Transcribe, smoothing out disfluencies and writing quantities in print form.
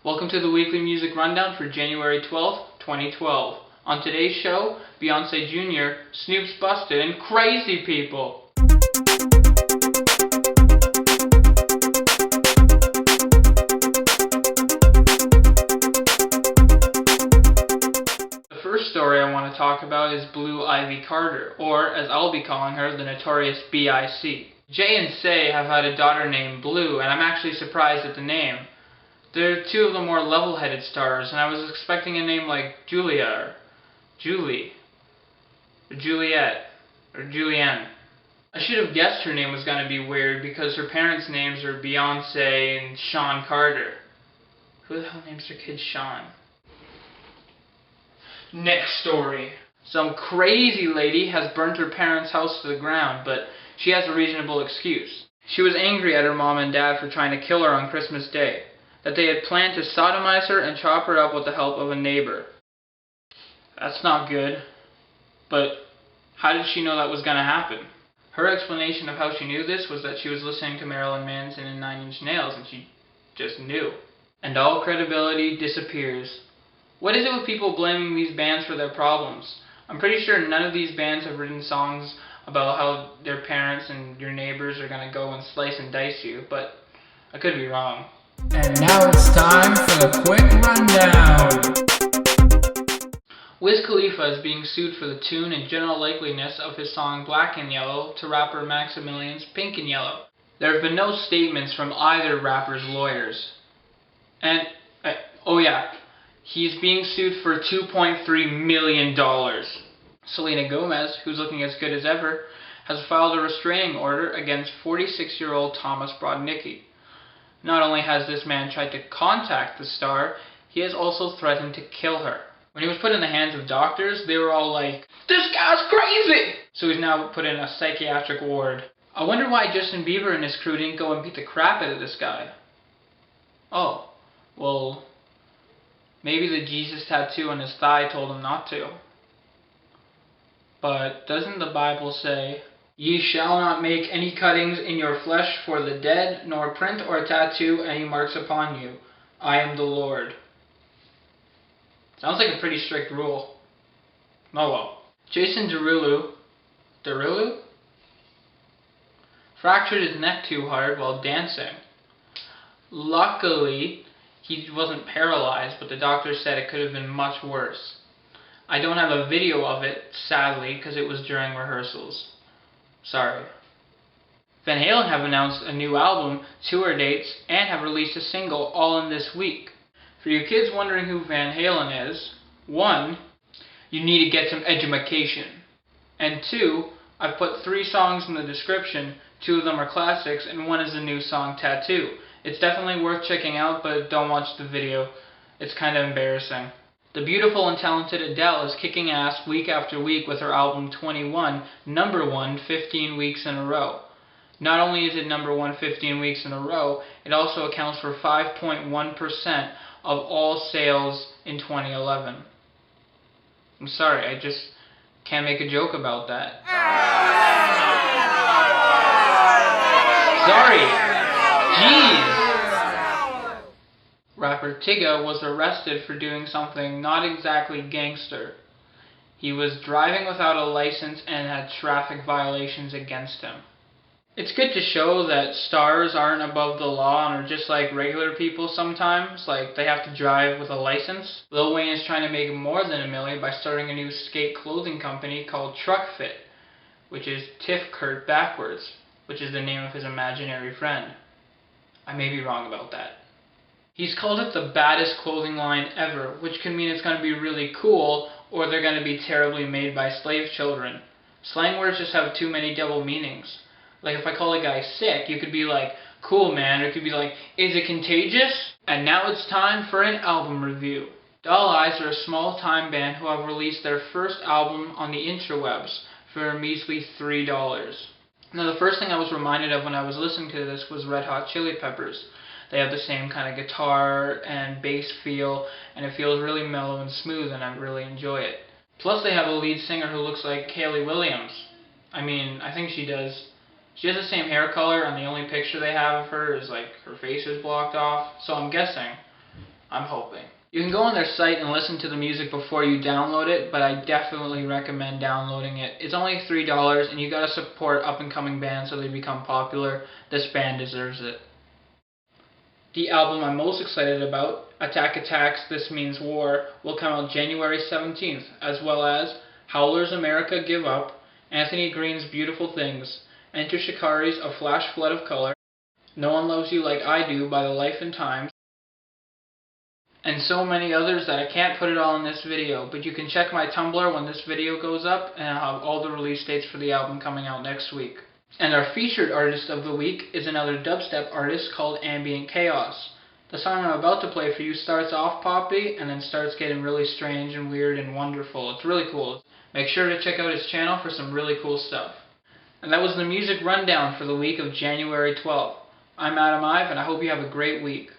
Welcome to the weekly music rundown for January 12th, 2012. On today's show, Beyonce Jr., Snoop's busted, and crazy people. The first story I want to talk about is Blue Ivy Carter, or as I'll be calling her, the Notorious B.I.C. Jay and Say have had a daughter named Blue, and I'm actually surprised at the name. They're two of the more level-headed stars, and I was expecting a name like Julia, or Julie, or Juliet, or Julianne. I should have guessed her name was going to be weird because her parents' names are Beyonce and Sean Carter. Who the hell names their kid Sean? Next story. Some crazy lady has burnt her parents' house to the ground, but she has a reasonable excuse. She was angry at her mom and dad for trying to kill her on Christmas Day, that they had planned to sodomize her and chop her up with the help of a neighbor. That's not good. But how did she know that was going to happen? Her explanation of how she knew this was that she was listening to Marilyn Manson and Nine Inch Nails and she just knew. And all credibility disappears. What is it with people blaming these bands for their problems? I'm pretty sure none of these bands have written songs about how their parents and your neighbors are going to go and slice and dice you, but I could be wrong. And now it's time for the quick rundown. Wiz Khalifa is being sued for the tune and general likeliness of his song Black and Yellow to rapper Maximilian's Pink and Yellow. There have been no statements from either rapper's lawyers. And, he's being sued for $2.3 million. Selena Gomez, who's looking as good as ever, has filed a restraining order against 46-year-old Thomas Brodnicki. Not only has this man tried to contact the star, he has also threatened to kill her. When he was put in the hands of doctors, they were all like, "This guy's crazy!" So he's now put in a psychiatric ward. I wonder why Justin Bieber and his crew didn't go and beat the crap out of this guy. Oh, well, maybe the Jesus tattoo on his thigh told him not to. But doesn't the Bible say, "Ye shall not make any cuttings in your flesh for the dead, nor print or tattoo any marks upon you. I am the Lord"? Sounds like a pretty strict rule. Oh well. Jason Derulo fractured his neck too hard while dancing. Luckily, he wasn't paralyzed, but the doctor said it could have been much worse. I don't have a video of it, sadly, because it was during rehearsals. Sorry. Van Halen have announced a new album, tour dates, and have released a single all in this week. For you kids wondering who Van Halen is, 1, you need to get some edumacation. And 2, I've put 3 songs in the description, 2 of them are classics, and 1 is the new song Tattoo. It's definitely worth checking out, but don't watch the video. It's kind of embarrassing. The beautiful and talented Adele is kicking ass week after week with her album 21, number 1, 15 weeks in a row. Not only is it number 1 15 weeks in a row, it also accounts for 5.1% of all sales in 2011. I'm sorry, I just can't make a joke about that. Sorry. Jeez. Rapper Tyga was arrested for doing something not exactly gangster. He was driving without a license and had traffic violations against him. It's good to show that stars aren't above the law and are just like regular people sometimes, like they have to drive with a license. Lil Wayne is trying to make more than $1 million by starting a new skate clothing company called Truck Fit, which is Tiff Kurt backwards, which is the name of his imaginary friend. I may be wrong about that. He's called it the baddest clothing line ever, which can mean it's going to be really cool or they're going to be terribly made by slave children. Slang words just have too many double meanings. Like if I call a guy sick, you could be like, "Cool man," or it could be like, "Is it contagious?" And now it's time for an album review. Doll Eyes are a small-time band who have released their first album on the interwebs for a measly $3. Now the first thing I was reminded of when I was listening to this was Red Hot Chili Peppers. They have the same kind of guitar and bass feel, and it feels really mellow and smooth, and I really enjoy it. Plus they have a lead singer who looks like Kaylee Williams. I mean, I think she does. She has the same hair color, and the only picture they have of her is like her face is blocked off, so I'm guessing. I'm hoping. You can go on their site and listen to the music before you download it, but I definitely recommend downloading it. It's only $3 and you gotta support up and coming bands so they become popular. This band deserves it. The album I'm most excited about, Attack Attacks, This Means War, will come out January 17th, as well as Howler's America Give Up, Anthony Green's Beautiful Things, Enter Shikari's A Flash Flood of Color, No One Loves You Like I Do by The Life and Times, and so many others that I can't put it all in this video, but you can check my Tumblr when this video goes up, and I'll have all the release dates for the album coming out next week. And our featured artist of the week is another dubstep artist called Ambient Chaos. The song I'm about to play for you starts off poppy and then starts getting really strange and weird and wonderful. It's really cool. Make sure to check out his channel for some really cool stuff. And that was the music rundown for the week of January 12th. I'm Adam Ive and I hope you have a great week.